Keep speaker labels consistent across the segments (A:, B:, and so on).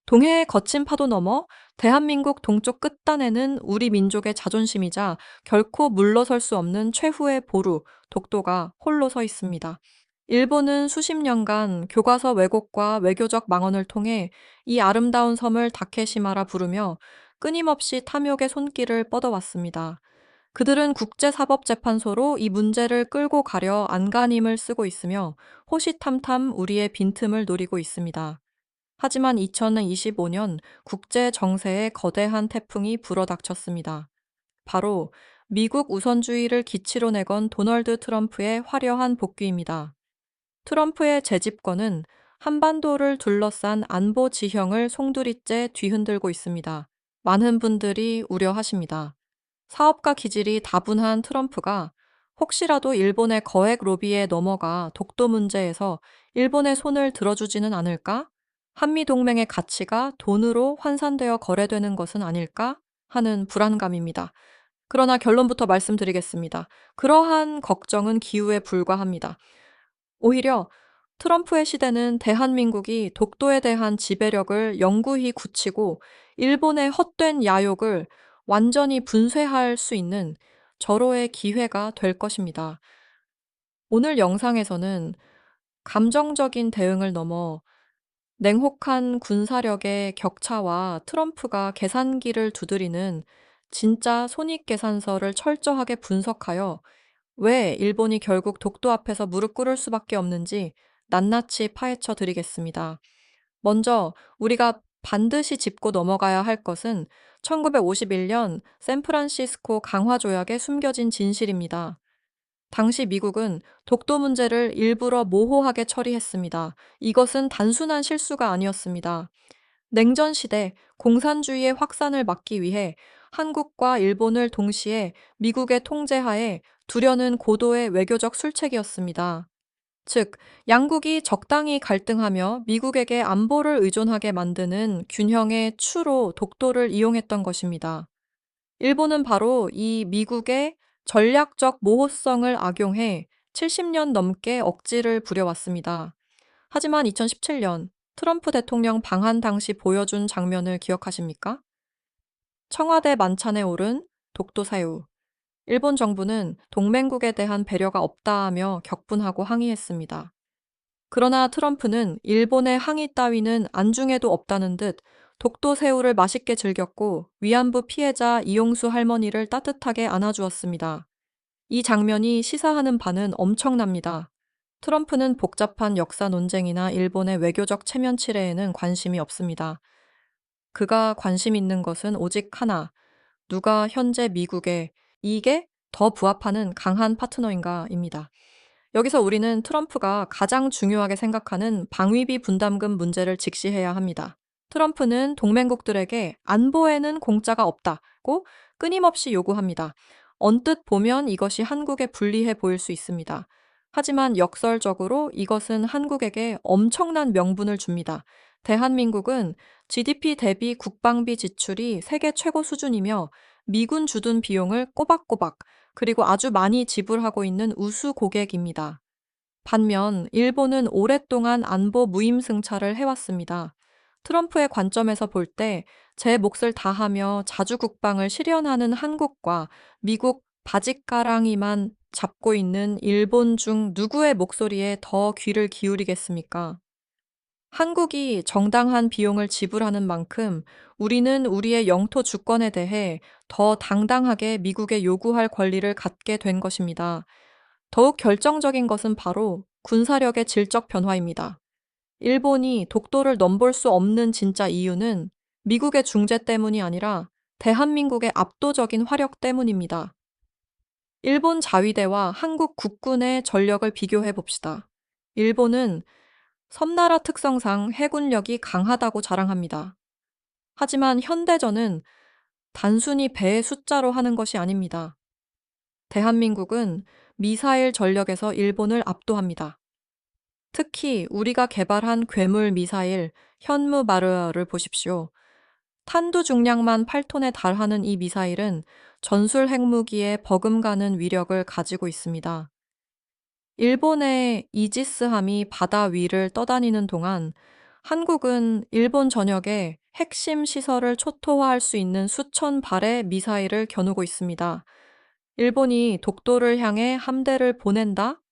A: 동해의 거친 파도 너머 대한민국 동쪽 끝단에는 우리 민족의 자존심이자 결코 물러설 수 없는 최후의 보루, 독도가 홀로 서 있습니다. 일본은 수십 년간 교과서 왜곡과 외교적 망언을 통해 이 아름다운 섬을 다케시마라 부르며 끊임없이 탐욕의 손길을 뻗어왔습니다. 그들은 국제사법재판소로 이 문제를 끌고 가려 안간힘을 쓰고 있으며 호시탐탐 우리의 빈틈을 노리고 있습니다. 하지만 2025년 국제 정세에 거대한 태풍이 불어닥쳤습니다. 바로 미국 우선주의를 기치로 내건 도널드 트럼프의 화려한 복귀입니다. 트럼프의 재집권은 한반도를 둘러싼 안보 지형을 송두리째 뒤흔들고 있습니다. 많은 분들이 우려하십니다. 사업가 기질이 다분한 트럼프가 혹시라도 일본의 거액 로비에 넘어가 독도 문제에서 일본의 손을 들어주지는 않을까? 한미동맹의 가치가 돈으로 환산되어 거래되는 것은 아닐까? 하는 불안감입니다. 그러나 결론부터 말씀드리겠습니다. 그러한 걱정은 기우에 불과합니다. 오히려 트럼프의 시대는 대한민국이 독도에 대한 지배력을 영구히 굳히고 일본의 헛된 야욕을 완전히 분쇄할 수 있는 절호의 기회가 될 것입니다. 오늘 영상에서는 감정적인 대응을 넘어 냉혹한 군사력의 격차와 트럼프가 계산기를 두드리는 진짜 손익계산서를 철저하게 분석하여 왜 일본이 결국 독도 앞에서 무릎 꿇을 수밖에 없는지 낱낱이 파헤쳐 드리겠습니다. 먼저 우리가 반드시 짚고 넘어가야 할 것은 1951년 샌프란시스코 강화조약에 숨겨진 진실입니다. 당시 미국은 독도 문제를 일부러 모호하게 처리했습니다. 이것은 단순한 실수가 아니었습니다. 냉전 시대 공산주의의 확산을 막기 위해 한국과 일본을 동시에 미국의 통제하에 두려는 고도의 외교적 술책이었습니다. 즉, 양국이 적당히 갈등하며 미국에게 안보를 의존하게 만드는 균형의 추로 독도를 이용했던 것입니다. 일본은 바로 이 미국의 전략적 모호성을 악용해 70년 넘게 억지를 부려왔습니다. 하지만 2017년 트럼프 대통령 방한 당시 보여준 장면을 기억하십니까? 청와대 만찬에 오른 독도사유. 일본 정부는 동맹국에 대한 배려가 없다하며 격분하고 항의했습니다. 그러나 트럼프는 일본의 항의 따위는 안중에도 없다는 듯 독도 새우를 맛있게 즐겼고 위안부 피해자 이용수 할머니를 따뜻하게 안아주었습니다. 이 장면이 시사하는 바는 엄청납니다. 트럼프는 복잡한 역사 논쟁이나 일본의 외교적 체면치레에는 관심이 없습니다. 그가 관심 있는 것은 오직 하나, 누가 현재 미국에 이게 더 부합하는 강한 파트너인가입니다. 여기서 우리는 트럼프가 가장 중요하게 생각하는 방위비 분담금 문제를 직시해야 합니다. 트럼프는 동맹국들에게 안보에는 공짜가 없다고 끊임없이 요구합니다. 언뜻 보면 이것이 한국에 불리해 보일 수 있습니다. 하지만 역설적으로 이것은 한국에게 엄청난 명분을 줍니다. 대한민국은 GDP 대비 국방비 지출이 세계 최고 수준이며 미군 주둔 비용을 꼬박꼬박 그리고 아주 많이 지불하고 있는 우수 고객입니다. 반면 일본은 오랫동안 안보 무임승차를 해왔습니다. 트럼프의 관점에서 볼 때 제 몫을 다하며 자주국방을 실현하는 한국과 미국 바짓가랑이만 잡고 있는 일본 중 누구의 목소리에 더 귀를 기울이겠습니까? 한국이 정당한 비용을 지불하는 만큼 우리는 우리의 영토 주권에 대해 더 당당하게 미국에 요구할 권리를 갖게 된 것입니다. 더욱 결정적인 것은 바로 군사력의 질적 변화입니다. 일본이 독도를 넘볼 수 없는 진짜 이유는 미국의 중재 때문이 아니라 대한민국의 압도적인 화력 때문입니다. 일본 자위대와 한국 국군의 전력을 비교해 봅시다. 일본은 섬나라 특성상 해군력이 강하다고 자랑합니다. 하지만 현대전은 단순히 배의 숫자로 하는 것이 아닙니다. 대한민국은 미사일 전력에서 일본을 압도합니다. 특히 우리가 개발한 괴물 미사일 현무마르를 보십시오. 탄두 중량만 8톤에 달하는 이 미사일은 전술 핵무기에 버금가는 위력을 가지고 있습니다. 일본의 이지스함이 바다 위를 떠다니는 동안 한국은 일본 전역에 핵심 시설을 초토화할 수 있는 수천 발의 미사일을 겨누고 있습니다. 일본이 독도를 향해 함대를 보낸다?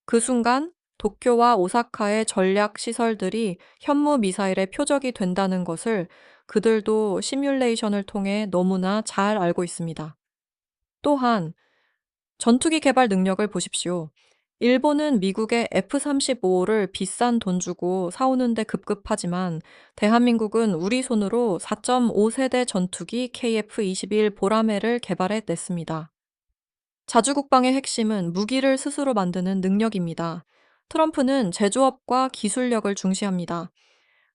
A: 그 순간 도쿄와 오사카의 전략 시설들이 현무 미사일의 표적이 된다는 것을 그들도 시뮬레이션을 통해 너무나 잘 알고 있습니다. 또한 전투기 개발 능력을 보십시오. 일본은 미국의 F-35를 비싼 돈 주고 사오는데 급급하지만 대한민국은 우리 손으로 4.5세대 전투기 KF-21 보라매를 개발해냈습니다. 자주국방의 핵심은 무기를 스스로 만드는 능력입니다. 트럼프는 제조업과 기술력을 중시합니다.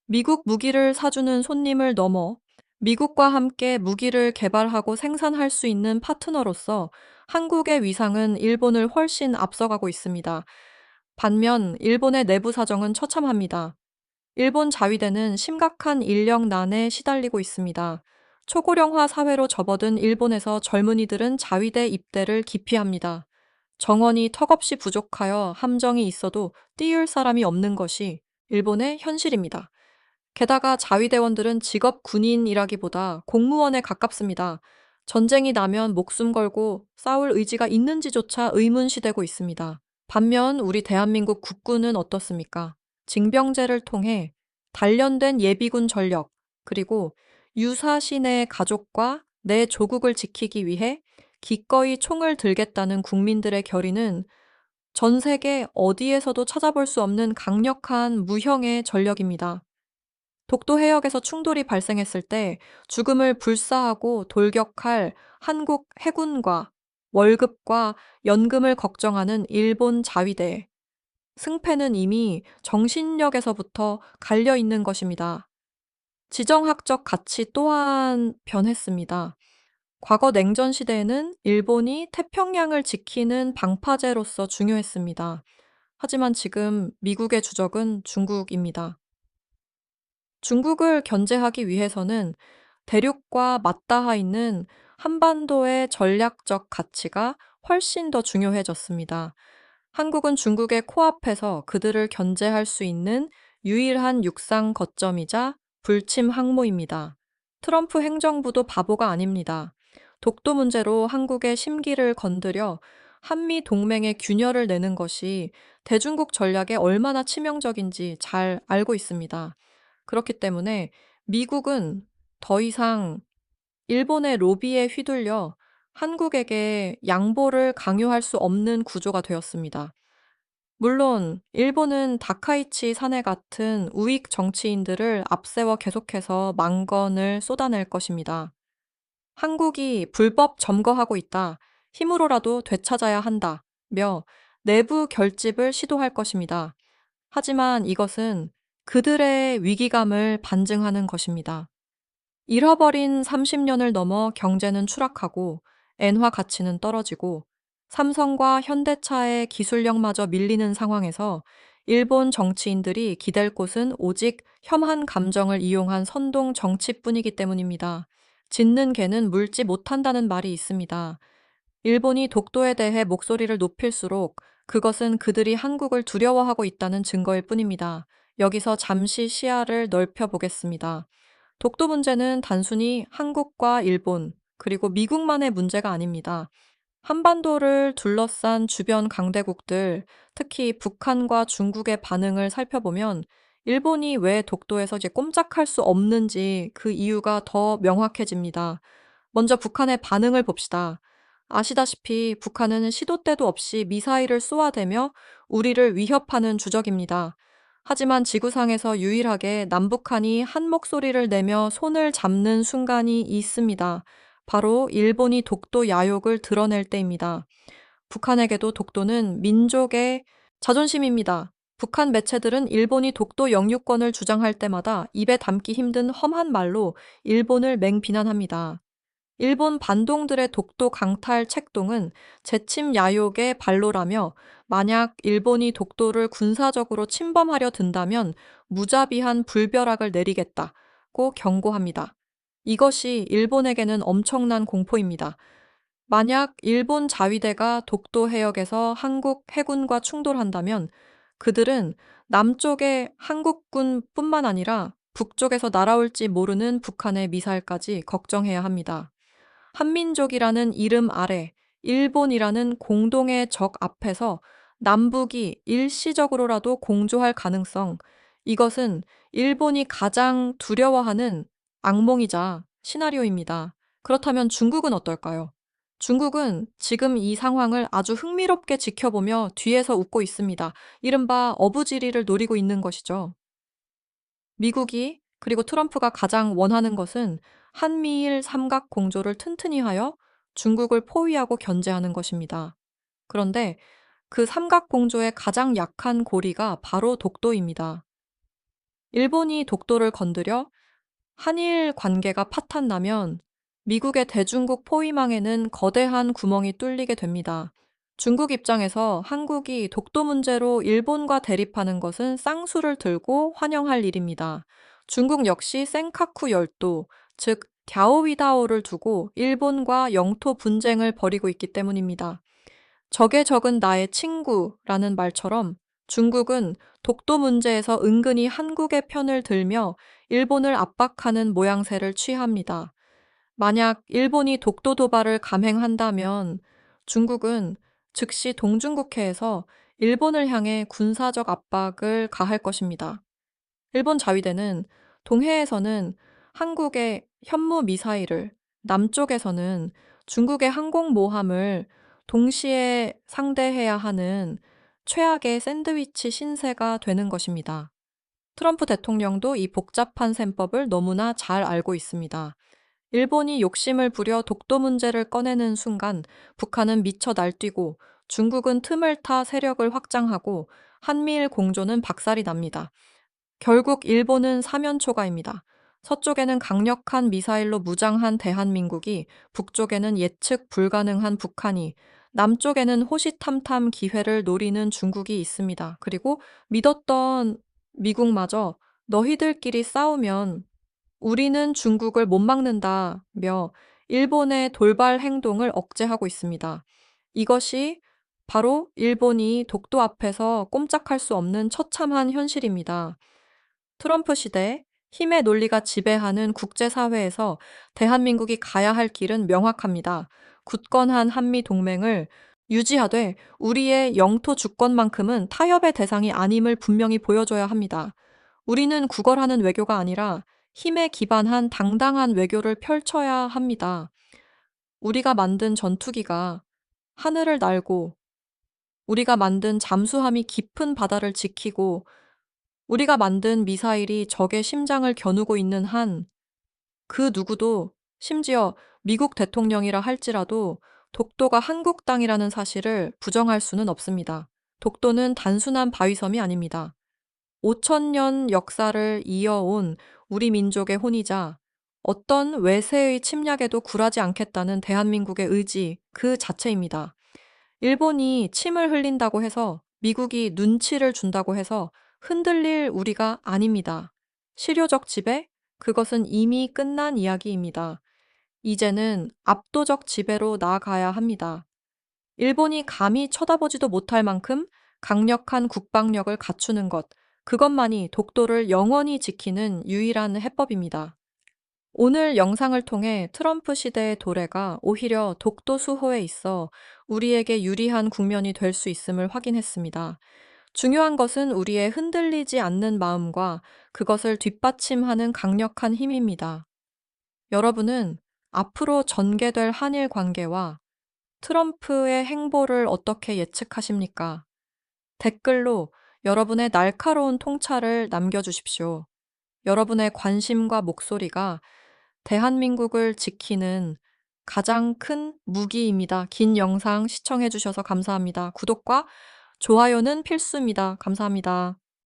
A: 미국 무기를 사주는 손님을 넘어 미국과 함께 무기를 개발하고 생산할 수 있는 파트너로서 한국의 위상은 일본을 훨씬 앞서가고 있습니다. 반면 일본의 내부 사정은 처참합니다. 일본 자위대는 심각한 인력난에 시달리고 있습니다. 초고령화 사회로 접어든 일본에서 젊은이들은 자위대 입대를 기피합니다. 정원이 턱없이 부족하여 함정이 있어도 띄울 사람이 없는 것이 일본의 현실입니다. 게다가 자위대원들은 직업 군인이라기보다 공무원에 가깝습니다. 전쟁이 나면 목숨 걸고 싸울 의지가 있는지조차 의문시되고 있습니다. 반면 우리 대한민국 국군은 어떻습니까? 징병제를 통해 단련된 예비군 전력, 그리고 유사시 내 가족과 내 조국을 지키기 위해 기꺼이 총을 들겠다는 국민들의 결의는 전 세계 어디에서도 찾아볼 수 없는 강력한 무형의 전력입니다. 독도 해역에서 충돌이 발생했을 때 죽음을 불사하고 돌격할 한국 해군과 월급과 연금을 걱정하는 일본 자위대. 승패는 이미 정신력에서부터 갈려 있는 것입니다. 지정학적 가치 또한 변했습니다. 과거 냉전 시대에는 일본이 태평양을 지키는 방파제로서 중요했습니다. 하지만 지금 미국의 주적은 중국입니다. 중국을 견제하기 위해서는 대륙과 맞닿아 있는 한반도의 전략적 가치가 훨씬 더 중요해졌습니다. 한국은 중국의 코앞에서 그들을 견제할 수 있는 유일한 육상 거점이자 불침 항모입니다. 트럼프 행정부도 바보가 아닙니다. 독도 문제로 한국의 심기를 건드려 한미 동맹의 균열을 내는 것이 대중국 전략에 얼마나 치명적인지 잘 알고 있습니다. 그렇기 때문에 미국은 더 이상 일본의 로비에 휘둘려 한국에게 양보를 강요할 수 없는 구조가 되었습니다. 물론 일본은 다카이치 사내 같은 우익 정치인들을 앞세워 계속해서 망건을 쏟아낼 것입니다. 한국이 불법 점거하고 있다. 힘으로라도 되찾아야 한다며 내부 결집을 시도할 것입니다. 하지만 이것은 그들의 위기감을 반증하는 것입니다. 잃어버린 30년을 넘어 경제는 추락하고 엔화 가치는 떨어지고 삼성과 현대차의 기술력마저 밀리는 상황에서 일본 정치인들이 기댈 곳은 오직 혐한 감정을 이용한 선동 정치뿐이기 때문입니다. 짖는 개는 물지 못한다는 말이 있습니다. 일본이 독도에 대해 목소리를 높일수록 그것은 그들이 한국을 두려워하고 있다는 증거일 뿐입니다. 여기서 잠시 시야를 넓혀 보겠습니다. 독도 문제는 단순히 한국과 일본, 그리고 미국만의 문제가 아닙니다. 한반도를 둘러싼 주변 강대국들, 특히 북한과 중국의 반응을 살펴보면 일본이 왜 독도에서 이제 꼼짝할 수 없는지 그 이유가 더 명확해집니다. 먼저 북한의 반응을 봅시다. 아시다시피 북한은 시도 때도 없이 미사일을 쏘아대며 우리를 위협하는 주적입니다. 하지만 지구상에서 유일하게 남북한이 한 목소리를 내며 손을 잡는 순간이 있습니다. 바로 일본이 독도 야욕을 드러낼 때입니다. 북한에게도 독도는 민족의 자존심입니다. 북한 매체들은 일본이 독도 영유권을 주장할 때마다 입에 담기 힘든 험한 말로 일본을 맹비난합니다. 일본 반동들의 독도 강탈 책동은 재침 야욕의 발로라며 만약 일본이 독도를 군사적으로 침범하려 든다면 무자비한 불벼락을 내리겠다고 경고합니다. 이것이 일본에게는 엄청난 공포입니다. 만약 일본 자위대가 독도 해역에서 한국 해군과 충돌한다면 그들은 남쪽의 한국군뿐만 아니라 북쪽에서 날아올지 모르는 북한의 미사일까지 걱정해야 합니다. 한민족이라는 이름 아래 일본이라는 공동의 적 앞에서 남북이 일시적으로라도 공조할 가능성, 이것은 일본이 가장 두려워하는 악몽이자 시나리오입니다. 그렇다면 중국은 어떨까요? 중국은 지금 이 상황을 아주 흥미롭게 지켜보며 뒤에서 웃고 있습니다. 이른바 어부지리를 노리고 있는 것이죠. 미국이 그리고 트럼프가 가장 원하는 것은 한미일 삼각 공조를 튼튼히 하여 중국을 포위하고 견제하는 것입니다. 그런데 그 삼각 공조의 가장 약한 고리가 바로 독도입니다. 일본이 독도를 건드려 한일 관계가 파탄나면 미국의 대중국 포위망에는 거대한 구멍이 뚫리게 됩니다. 중국 입장에서 한국이 독도 문제로 일본과 대립하는 것은 쌍수를 들고 환영할 일입니다. 중국 역시 센카쿠 열도, 즉 갸오위다오를 두고 일본과 영토 분쟁을 벌이고 있기 때문입니다. 적의 적은 나의 친구라는 말처럼 중국은 독도 문제에서 은근히 한국의 편을 들며 일본을 압박하는 모양새를 취합니다. 만약 일본이 독도 도발을 감행한다면 중국은 즉시 동중국해에서 일본을 향해 군사적 압박을 가할 것입니다. 일본 자위대는 동해에서는 한국의 현무 미사일을, 남쪽에서는 중국의 항공모함을 동시에 상대해야 하는 최악의 샌드위치 신세가 되는 것입니다. 트럼프 대통령도 이 복잡한 셈법을 너무나 잘 알고 있습니다. 일본이 욕심을 부려 독도 문제를 꺼내는 순간 북한은 미쳐 날뛰고 중국은 틈을 타 세력을 확장하고 한미일 공조는 박살이 납니다. 결국 일본은 사면초가입니다. 서쪽에는 강력한 미사일로 무장한 대한민국이, 북쪽에는 예측 불가능한 북한이, 남쪽에는 호시탐탐 기회를 노리는 중국이 있습니다. 그리고 믿었던 미국마저 너희들끼리 싸우면 우리는 중국을 못 막는다며 일본의 돌발 행동을 억제하고 있습니다. 이것이 바로 일본이 독도 앞에서 꼼짝할 수 없는 처참한 현실입니다. 트럼프 시대 힘의 논리가 지배하는 국제사회에서 대한민국이 가야 할 길은 명확합니다. 굳건한 한미 동맹을 유지하되 우리의 영토 주권만큼은 타협의 대상이 아님을 분명히 보여줘야 합니다. 우리는 구걸하는 외교가 아니라 힘에 기반한 당당한 외교를 펼쳐야 합니다. 우리가 만든 전투기가 하늘을 날고, 우리가 만든 잠수함이 깊은 바다를 지키고, 우리가 만든 미사일이 적의 심장을 겨누고 있는 한 그 누구도, 심지어 미국 대통령이라 할지라도 독도가 한국 땅이라는 사실을 부정할 수는 없습니다. 독도는 단순한 바위섬이 아닙니다. 5,000년 역사를 이어온 우리 민족의 혼이자 어떤 외세의 침략에도 굴하지 않겠다는 대한민국의 의지 그 자체입니다. 일본이 침을 흘린다고 해서, 미국이 눈치를 준다고 해서 흔들릴 우리가 아닙니다. 실효적 지배? 그것은 이미 끝난 이야기입니다. 이제는 압도적 지배로 나아가야 합니다. 일본이 감히 쳐다보지도 못할 만큼 강력한 국방력을 갖추는 것, 그것만이 독도를 영원히 지키는 유일한 해법입니다. 오늘 영상을 통해 트럼프 시대의 도래가 오히려 독도 수호에 있어 우리에게 유리한 국면이 될 수 있음을 확인했습니다. 중요한 것은 우리의 흔들리지 않는 마음과 그것을 뒷받침하는 강력한 힘입니다. 여러분은 앞으로 전개될 한일 관계와 트럼프의 행보를 어떻게 예측하십니까? 댓글로 여러분의 날카로운 통찰을 남겨주십시오. 여러분의 관심과 목소리가 대한민국을 지키는 가장 큰 무기입니다. 긴 영상 시청해주셔서 감사합니다. 구독과 좋아요는 필수입니다. 감사합니다.